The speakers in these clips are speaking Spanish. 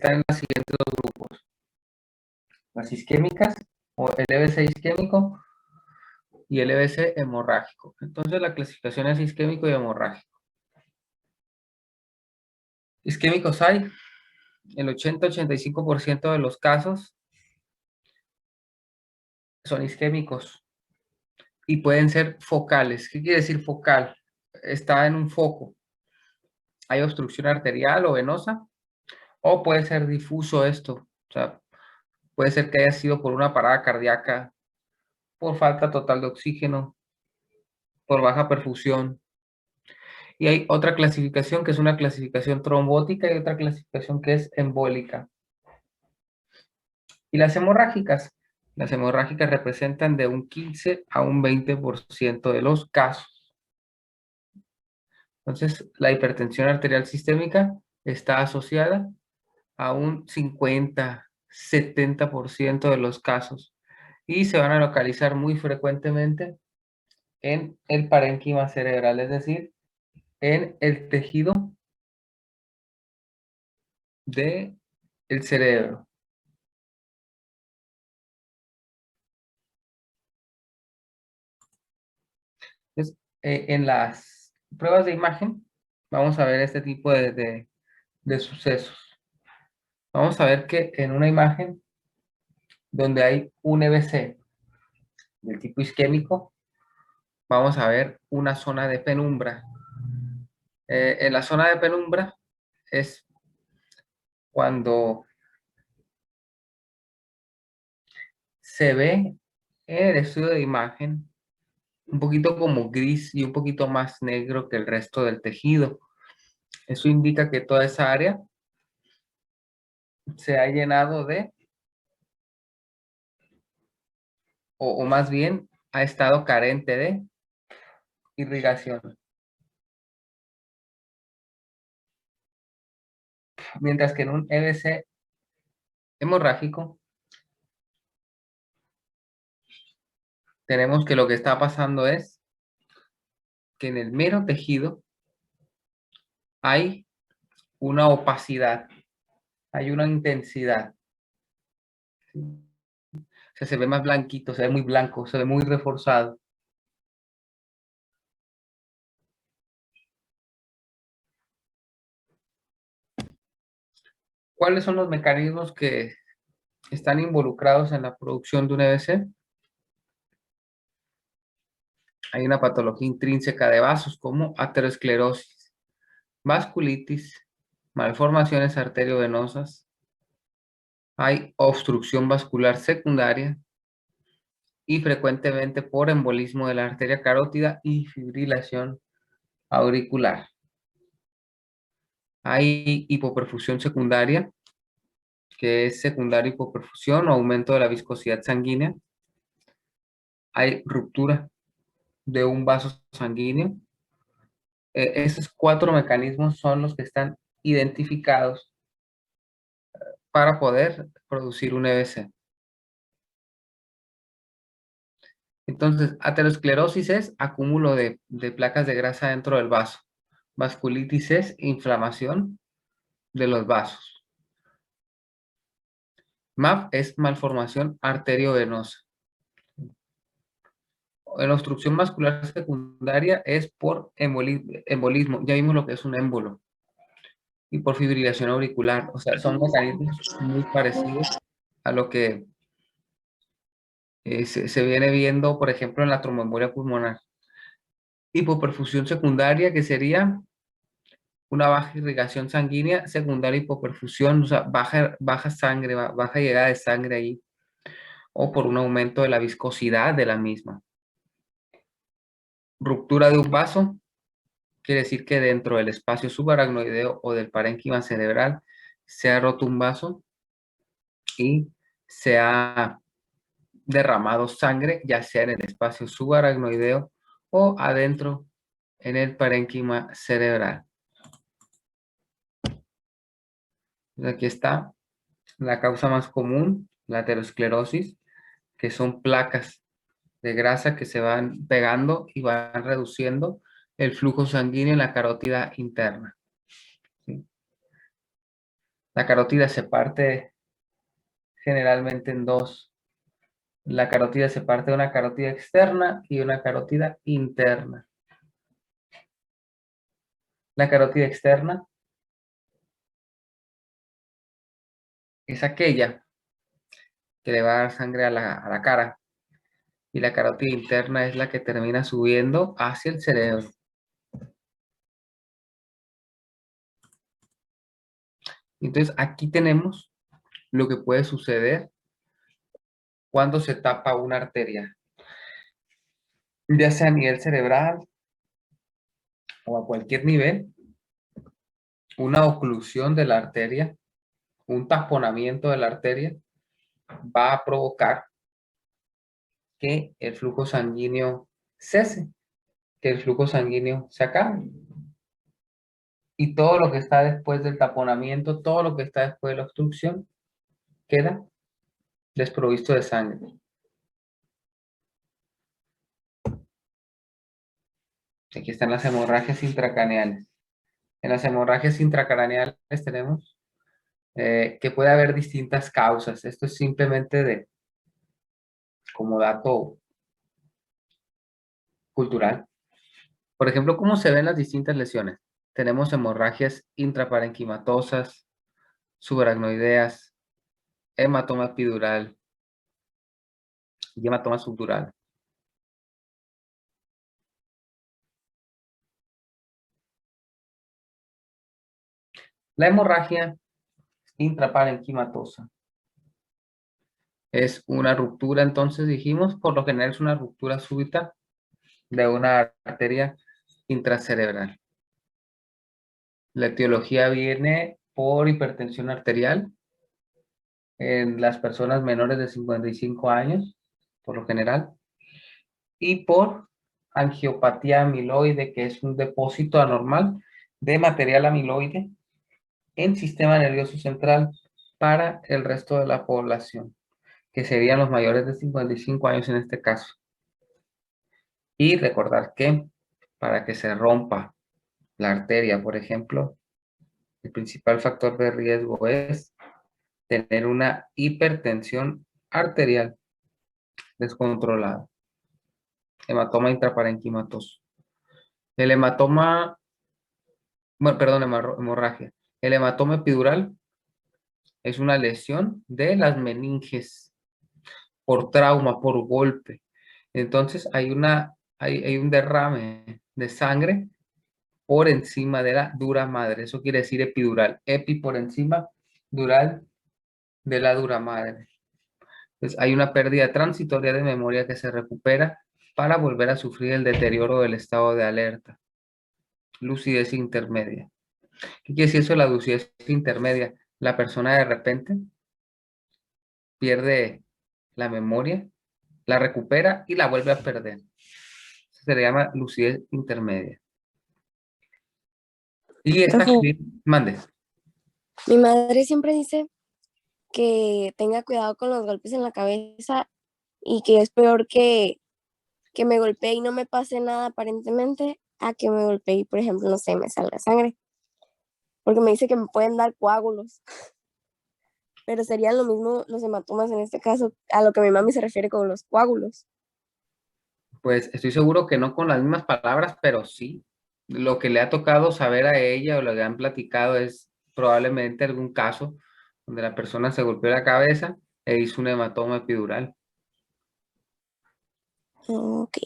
están en los siguientes dos grupos: las isquémicas o el EBC isquémico y el EBC hemorrágico. Entonces la clasificación es isquémico y hemorrágico. Isquémicos hay, el 80-85% de los casos son isquémicos y pueden ser focales. ¿Qué quiere decir focal? Está en un foco. Hay obstrucción arterial o venosa, o puede ser difuso esto. O sea, puede ser que haya sido por una parada cardíaca, por falta total de oxígeno, por baja perfusión. Y hay otra clasificación que es una clasificación trombótica y otra clasificación que es embólica. Y las hemorrágicas representan de un 15 a un 20% de los casos. Entonces, la hipertensión arterial sistémica está asociada a un 50-70% de los casos y se van a localizar muy frecuentemente en el parénquima cerebral, es decir, en el tejido del cerebro. Entonces, en las pruebas de imagen vamos a ver este tipo de sucesos. Vamos a ver que en una imagen donde hay un EBC del tipo isquémico, vamos a ver una zona de penumbra. En la zona de penumbra es cuando se ve en el estudio de imagen un poquito como gris y un poquito más negro que el resto del tejido. Eso indica que toda esa área se ha llenado de, o más bien ha estado carente de irrigación. Mientras que en un EBC hemorrágico tenemos que lo que está pasando es que en el mero tejido hay una opacidad, hay una intensidad. O sea, se ve más blanquito, se ve muy blanco, se ve muy reforzado. ¿Cuáles son los mecanismos que están involucrados en la producción de un EBC? Hay una patología intrínseca de vasos como aterosclerosis, vasculitis, malformaciones arteriovenosas, hay obstrucción vascular secundaria y frecuentemente por embolismo de la arteria carótida y fibrilación auricular. Hay hipoperfusión secundaria, que es secundaria hipoperfusión o aumento de la viscosidad sanguínea. Hay ruptura de un vaso sanguíneo. Esos cuatro mecanismos son los que están identificados para poder producir un EBC. Entonces, aterosclerosis es acúmulo de placas de grasa dentro del vaso. Vasculitis es inflamación de los vasos. MAV es malformación arteriovenosa. En obstrucción vascular secundaria es por embolismo. Ya vimos lo que es un émbolo. Y por fibrilación auricular. O sea, son mecanismos muy parecidos a lo que se viene viendo, por ejemplo, en la tromboembolia pulmonar. Hipoperfusión secundaria, que sería una baja irrigación sanguínea, secundaria hipoperfusión, o sea, baja sangre, baja llegada de sangre ahí, o por un aumento de la viscosidad de la misma. Ruptura de un vaso, quiere decir que dentro del espacio subaracnoideo o del parénquima cerebral se ha roto un vaso y se ha derramado sangre, ya sea en el espacio subaracnoideo o adentro en el parénquima cerebral. Aquí está la causa más común, la aterosclerosis, que son placas de grasa que se van pegando y van reduciendo el flujo sanguíneo en la carótida interna. ¿Sí? La carótida se parte generalmente en dos. La carótida se parte de una carótida externa y una carótida interna. La carótida externa es aquella que le va a dar sangre a la cara, y la carótida interna es la que termina subiendo hacia el cerebro. Entonces aquí tenemos lo que puede suceder cuando se tapa una arteria, ya sea a nivel cerebral o a cualquier nivel. Una oclusión de la arteria, un taponamiento de la arteria va a provocar que el flujo sanguíneo cese, que el flujo sanguíneo se acabe. Y todo lo que está después del taponamiento, todo lo que está después de la obstrucción, queda desprovisto de sangre. Aquí están las hemorragias intracraneales. En las hemorragias intracraneales tenemos que puede haber distintas causas. Esto es simplemente como dato cultural. Por ejemplo, ¿cómo se ven las distintas lesiones? Tenemos hemorragias intraparenquimatosas, subaracnoideas, hematoma epidural y hematoma subdural. La hemorragia intraparenquimatosa es una ruptura, entonces dijimos, por lo general es una ruptura súbita de una arteria intracerebral. La etiología viene por hipertensión arterial en las personas menores de 55 años, por lo general, y por angiopatía amiloide, que es un depósito anormal de material amiloide en sistema nervioso central para el resto de la población, que serían los mayores de 55 años en este caso. Y recordar que para que se rompa la arteria, por ejemplo, el principal factor de riesgo es tener una hipertensión arterial descontrolada. Hematoma intraparenquimatoso. El hematoma, bueno, perdón, hemorragia. El hematoma epidural es una lesión de las meninges por trauma, por golpe. Entonces hay un derrame de sangre por encima de la dura madre. Eso quiere decir epidural. Epi por encima, dural de la dura madre. Entonces hay una pérdida transitoria de memoria que se recupera para volver a sufrir el deterioro del estado de alerta. Lucidez intermedia. ¿Qué quiere decir eso de la lucidez intermedia? La persona de repente pierde la memoria, la recupera y la vuelve a perder. Se le llama lucidez intermedia. Y esta, Profe, mande. mi madre siempre dice que tenga cuidado con los golpes en la cabeza y que es peor que me golpee y no me pase nada aparentemente a que me golpee y, por ejemplo, no sé, me salga sangre. Porque me dice que me pueden dar coágulos, pero serían lo mismo los hematomas en este caso, a lo que mi mami se refiere con los coágulos. Pues estoy seguro que no con las mismas palabras, pero sí. Lo que le ha tocado saber a ella o lo que han platicado es probablemente algún caso donde la persona se golpeó la cabeza e hizo un hematoma epidural. Ok.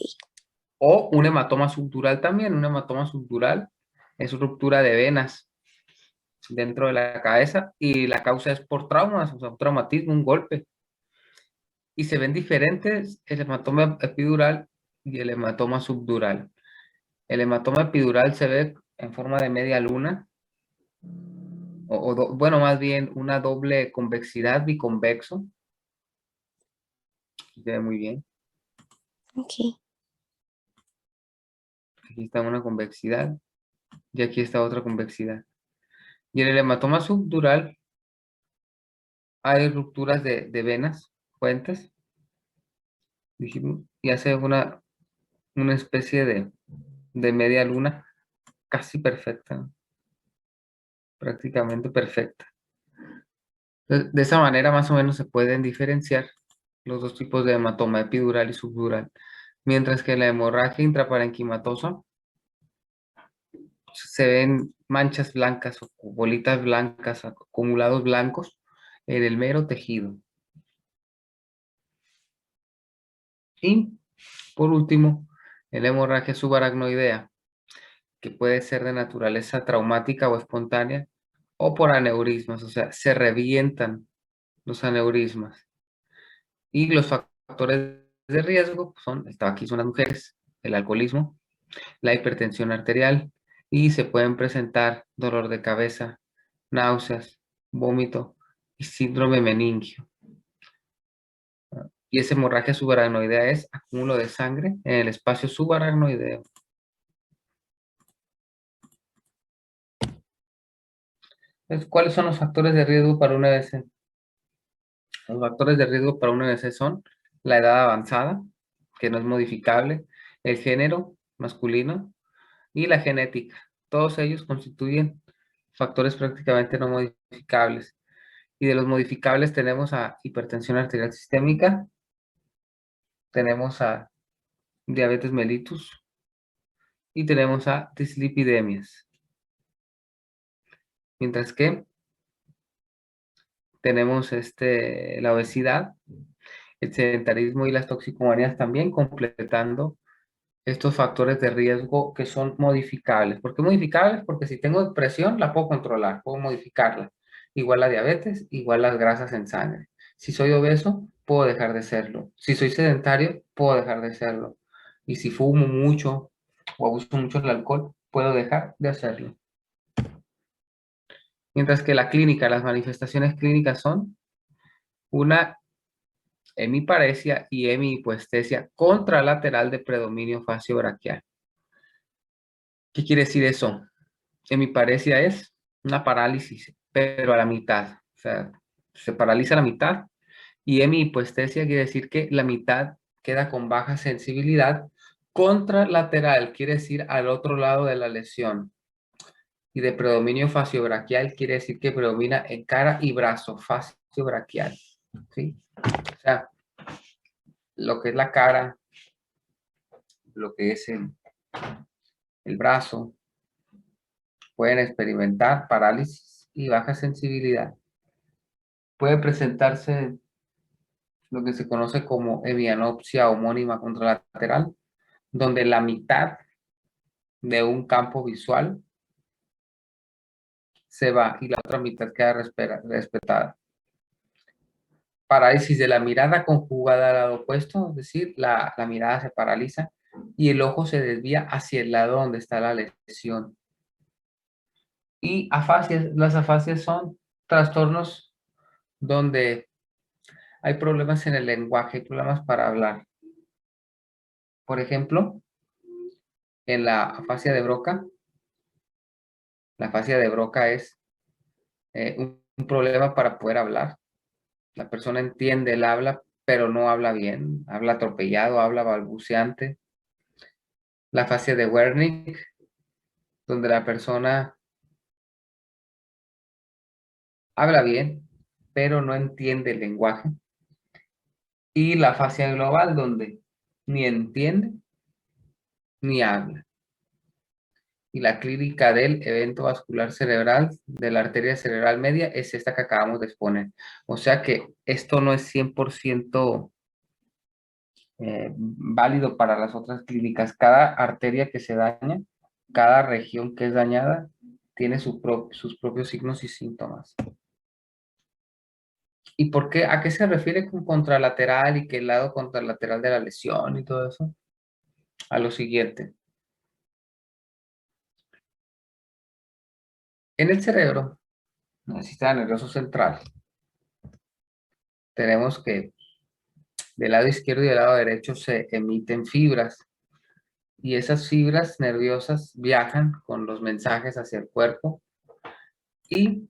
O un hematoma subdural también. Un hematoma subdural es ruptura de venas dentro de la cabeza y la causa es por traumas, o sea, un traumatismo, un golpe. Y se ven diferentes el hematoma epidural y el hematoma subdural. El hematoma epidural se ve en forma de media luna, bueno, más bien una doble convexidad, biconvexo. Se ve muy bien. Ok. Aquí está una convexidad y aquí está otra convexidad. Y en el hematoma subdural hay rupturas de venas, fuentes, dijimos, y hace una especie de media luna casi perfecta, ¿no? Prácticamente perfecta. Entonces, de esa manera más o menos se pueden diferenciar los dos tipos de hematoma, epidural y subdural. Mientras que en la hemorragia intraparenquimatosa se ven manchas blancas o bolitas blancas, acumulados blancos en el mero tejido. Y por último, en la hemorragia subaracnoidea, que puede ser de naturaleza traumática o espontánea, o por aneurismas, o sea, se revientan los aneurismas. Y los factores de riesgo son, aquí son las mujeres, el alcoholismo, la hipertensión arterial, y se pueden presentar dolor de cabeza, náuseas, vómito y síndrome meningio. Y esa hemorragia subaracnoidea es acúmulo de sangre en el espacio subaracnoideo. Entonces, ¿cuáles son los factores de riesgo para una EBC? Los factores de riesgo para una EBC son la edad avanzada, que no es modificable, el género masculino y la genética. Todos ellos constituyen factores prácticamente no modificables. Y de los modificables tenemos a hipertensión arterial sistémica, tenemos a diabetes mellitus y tenemos a dislipidemias. Mientras que tenemos la obesidad, el sedentarismo y las toxicomanías también completando estos factores de riesgo que son modificables. ¿Por qué modificables? Porque si tengo depresión, la puedo controlar, puedo modificarla. Igual la diabetes, igual las grasas en sangre. Si soy obeso, puedo dejar de serlo. Si soy sedentario, puedo dejar de serlo. Y si fumo mucho o abuso mucho del alcohol, puedo dejar de hacerlo. Mientras que la clínica, las manifestaciones clínicas son una hemiparesia y hemihipoestesia contralateral de predominio facio-braquial. ¿Qué quiere decir eso? Hemiparesia es una parálisis, pero a la mitad. O sea, se paraliza a la mitad. Y hemihipoestesia quiere decir que la mitad queda con baja sensibilidad. Contralateral quiere decir al otro lado de la lesión. Y de predominio facio-braquial quiere decir que predomina en cara y brazo, facio-braquial. ¿Sí? O sea, lo que es la cara, lo que es el brazo, pueden experimentar parálisis y baja sensibilidad. Puede presentarse lo que se conoce como hemianopsia homónima contralateral, donde la mitad de un campo visual se va y la otra mitad queda respetada. Parálisis de la mirada conjugada al lado opuesto, es decir, la mirada se paraliza y el ojo se desvía hacia el lado donde está la lesión. Y afasias, las afasias son trastornos donde hay problemas en el lenguaje, hay problemas para hablar. Por ejemplo, en la afasia de Broca, la afasia de Broca es un problema para poder hablar. La persona entiende el habla, pero no habla bien, habla atropellado, habla balbuceante. La afasia de Wernicke, donde la persona habla bien, pero no entiende el lenguaje. Y la afasia global, donde ni entiende ni habla. Y la clínica del evento vascular cerebral de la arteria cerebral media es esta que acabamos de exponer. O sea que esto no es 100% válido para las otras clínicas. Cada arteria que se daña, cada región que es dañada, tiene sus propios signos y síntomas. ¿Y por qué? ¿A qué se refiere con contralateral y qué lado contralateral de la lesión y todo eso? A lo siguiente. En el cerebro, en el sistema nervioso central, tenemos que del lado izquierdo y del lado derecho se emiten fibras y esas fibras nerviosas viajan con los mensajes hacia el cuerpo y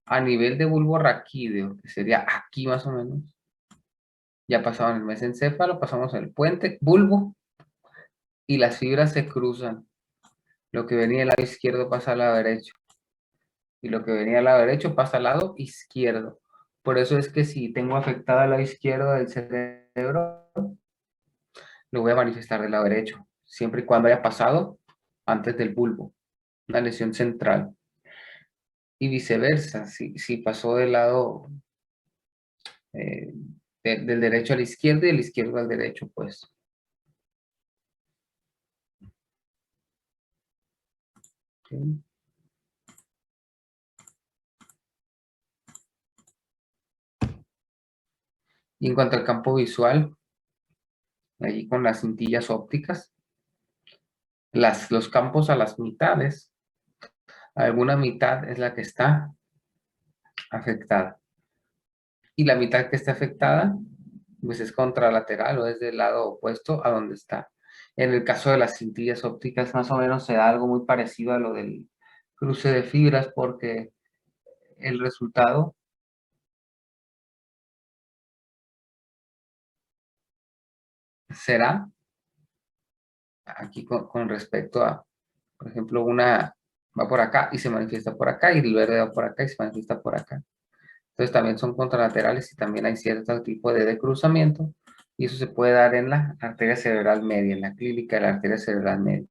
a nivel de bulbo raquídeo, que sería aquí más o menos, ya pasaban el mesencéfalo, pasamos el puente, bulbo, y las fibras se cruzan. Lo que venía del lado izquierdo pasa al lado derecho. y lo que venía al lado derecho pasa al lado izquierdo. Por eso es que si tengo afectado el lado izquierdo del cerebro, lo voy a manifestar del lado derecho, siempre y cuando haya pasado antes del bulbo, una lesión central. Y viceversa, si pasó del lado eh, del derecho al izquierdo y del izquierdo al derecho, pues. ¿Sí? Y en cuanto al campo visual, allí con las cintillas ópticas, los campos a las mitades, alguna mitad es la que está afectada. Y la mitad que está afectada, pues es contralateral o es del lado opuesto a donde está. En el caso de las cintillas ópticas, más o menos se da algo muy parecido a lo del cruce de fibras, porque el resultado será aquí con respecto a, por ejemplo, una va por acá y se manifiesta por acá, y el verde va por acá y se manifiesta por acá. Entonces también son contralaterales y también hay cierto tipo de cruzamiento, y eso se puede dar en la arteria cerebral media, en la clínica de la arteria cerebral media.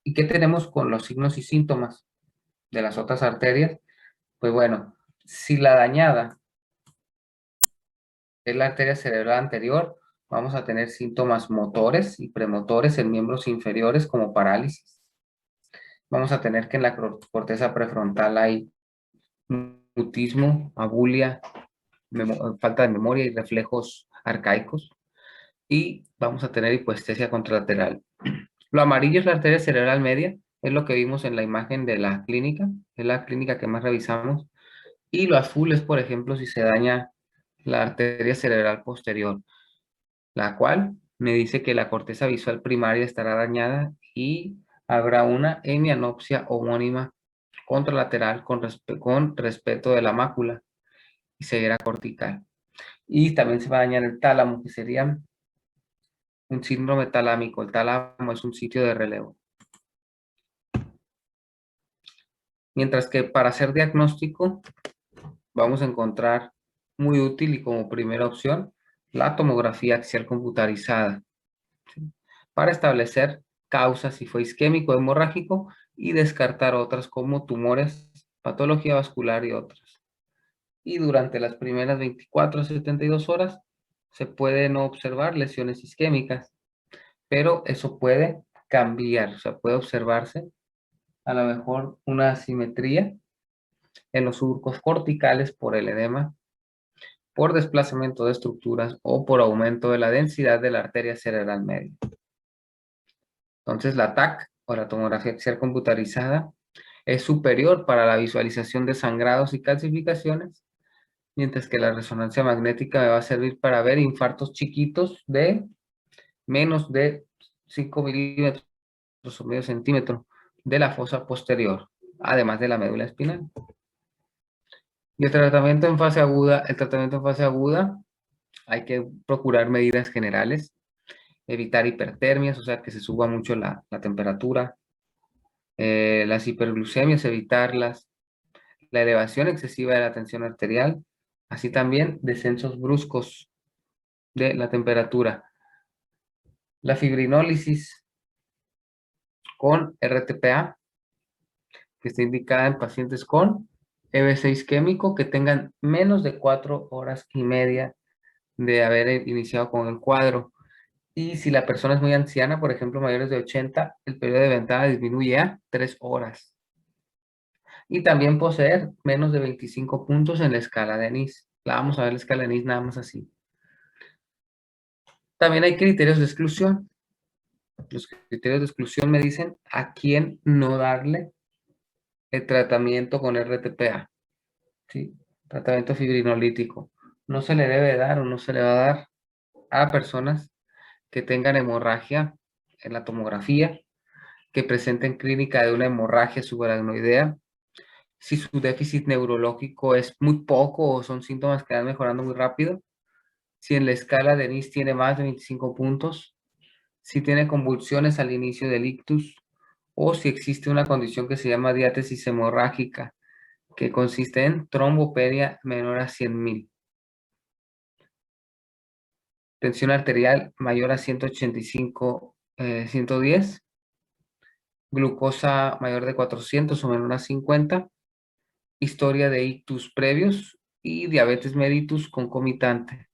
¿Y qué tenemos con los signos y síntomas de las otras arterias? Pues bueno, si la dañada es la arteria cerebral anterior, vamos a tener síntomas motores y premotores en miembros inferiores como parálisis. Vamos a tener que en la corteza prefrontal hay mutismo, abulia, falta de memoria y reflejos arcaicos. Y vamos a tener hipoestesia contralateral. Lo amarillo es la arteria cerebral media, es lo que vimos en la imagen de la clínica, es la clínica que más revisamos. Y lo azul es, por ejemplo, si se daña la arteria cerebral posterior, la cual me dice que la corteza visual primaria estará dañada y habrá una hemianopsia homónima contralateral con respeto de la mácula y ceguera cortical. Y también se va a dañar el tálamo, que sería un síndrome talámico. El tálamo es un sitio de relevo. Mientras que para hacer diagnóstico vamos a encontrar muy útil y como primera opción la tomografía axial computarizada, ¿sí? Para establecer causas si fue isquémico o hemorrágico y descartar otras como tumores, patología vascular y otras. Y durante las primeras 24 a 72 horas se pueden observar lesiones isquémicas, pero eso puede cambiar, o sea, puede observarse a lo mejor una asimetría en los surcos corticales por el edema, por desplazamiento de estructuras o por aumento de la densidad de la arteria cerebral media. Entonces la TAC o la tomografía axial computarizada es superior para la visualización de sangrados y calcificaciones, mientras que la resonancia magnética me va a servir para ver infartos chiquitos de menos de 5 milímetros o medio centímetro de la fosa posterior, además de la médula espinal. Y el tratamiento en fase aguda, hay que procurar medidas generales, evitar hipertermias, o sea, que se suba mucho la temperatura, las hiperglucemias, evitarlas, la elevación excesiva de la tensión arterial, así también descensos bruscos de la temperatura. La fibrinólisis con RTPA, que está indicada en pacientes con EBC isquémico que tengan menos de 4 horas y media de haber iniciado con el cuadro. Y si la persona es muy anciana, por ejemplo, mayores de 80, el periodo de ventana disminuye a 3 horas. Y también poseer menos de 25 puntos en la escala de NIS. La vamos a ver la escala de NIS nada más así. También hay criterios de exclusión. Los criterios de exclusión me dicen a quién no darle el tratamiento con RTPA, ¿sí? Tratamiento fibrinolítico. No se le debe dar o no se le va a dar a personas que tengan hemorragia en la tomografía, que presenten clínica de una hemorragia subaracnoidea, si su déficit neurológico es muy poco o son síntomas que van mejorando muy rápido, si en la escala de NIS tiene más de 25 puntos, si tiene convulsiones al inicio del ictus o si existe una condición que se llama diátesis hemorrágica, que consiste en trombopedia menor a 100.000. Tensión arterial mayor a 185, 110. Glucosa mayor de 400 o menor a 50. Historia de ictus previos y diabetes mellitus concomitante.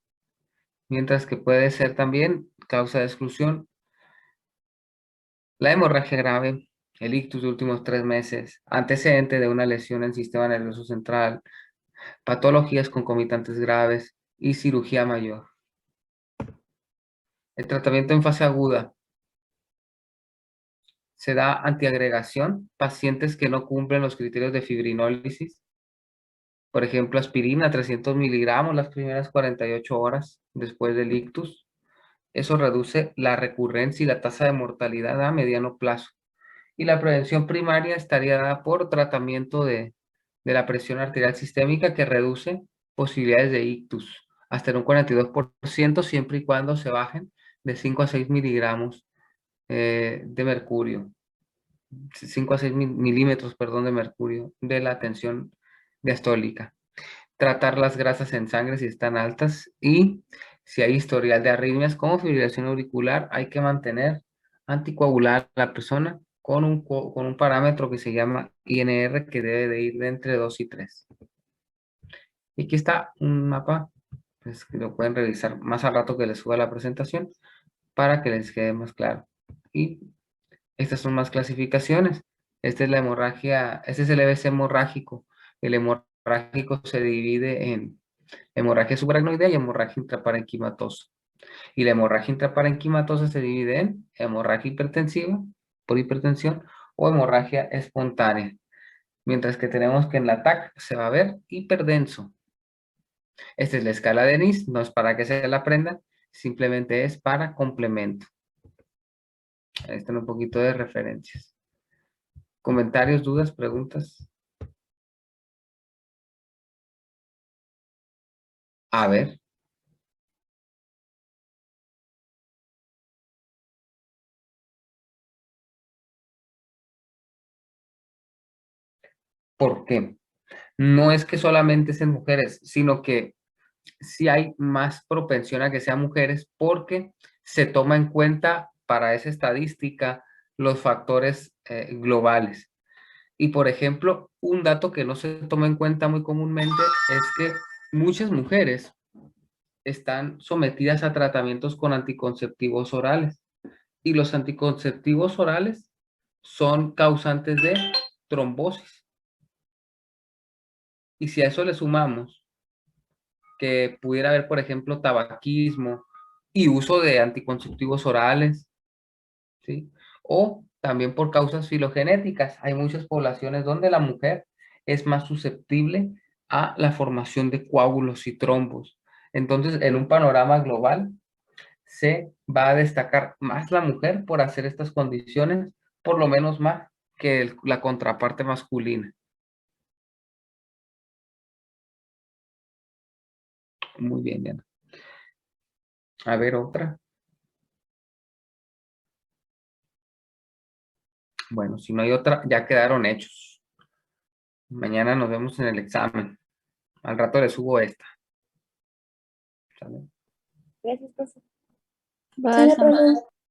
Mientras que puede ser también causa de exclusión la hemorragia grave, el ictus de últimos 3 meses, antecedente de una lesión en el sistema nervioso central, patologías concomitantes graves y cirugía mayor. El tratamiento en fase aguda se da antiagregación, pacientes que no cumplen los criterios de fibrinólisis, por ejemplo, aspirina 300 miligramos las primeras 48 horas después del ictus. Eso reduce la recurrencia y la tasa de mortalidad a mediano plazo. Y la prevención primaria estaría dada por tratamiento de la presión arterial sistémica que reduce posibilidades de ictus hasta en un 42% siempre y cuando se bajen de 5 a 6 miligramos de mercurio, 5 a 6 milímetros, perdón, de mercurio de la tensión diastólica. Tratar las grasas en sangre si están altas y si hay historial de arritmias como fibrilación auricular, hay que mantener anticoagular a la persona con un parámetro que se llama INR que debe de ir de entre 2 y 3. Y aquí está un mapa, pues, que lo pueden revisar más al rato que les suba la presentación para que les quede más claro. Y estas son más clasificaciones. Esta es la hemorragia, este es el EBC hemorrágico. El hemorrágico se divide en hemorragia subaracnoidea y hemorragia intraparenquimatosa. Y la hemorragia intraparenquimatosa se divide en hemorragia hipertensiva, por hipertensión, o hemorragia espontánea. Mientras que tenemos que en la TAC se va a ver hiperdenso. Esta es la escala de NIS, no es para que se la aprendan, simplemente es para complemento. Ahí están un poquito de referencias. ¿Comentarios, dudas, preguntas? A ver. ¿Por qué? No es que solamente es en mujeres, sino que sí hay más propensión a que sean mujeres porque se toma en cuenta para esa estadística los factores globales. Y por ejemplo, un dato que no se toma en cuenta muy comúnmente es que muchas mujeres están sometidas a tratamientos con anticonceptivos orales y los anticonceptivos orales son causantes de trombosis. Y si a eso le sumamos que pudiera haber, por ejemplo, tabaquismo y uso de anticonceptivos orales, ¿sí? O también por causas filogenéticas. Hay muchas poblaciones donde la mujer es más susceptible a la formación de coágulos y trombos. Entonces, en un panorama global, se va a destacar más la mujer por hacer estas condiciones, por lo menos más que la contraparte masculina. Muy bien, Diana. A ver, otra. Bueno, si no hay otra, ya quedaron hechos. Mañana nos vemos en el examen. Al rato les subo esta. ¿Sale? Gracias, profesor. Bye, Sam.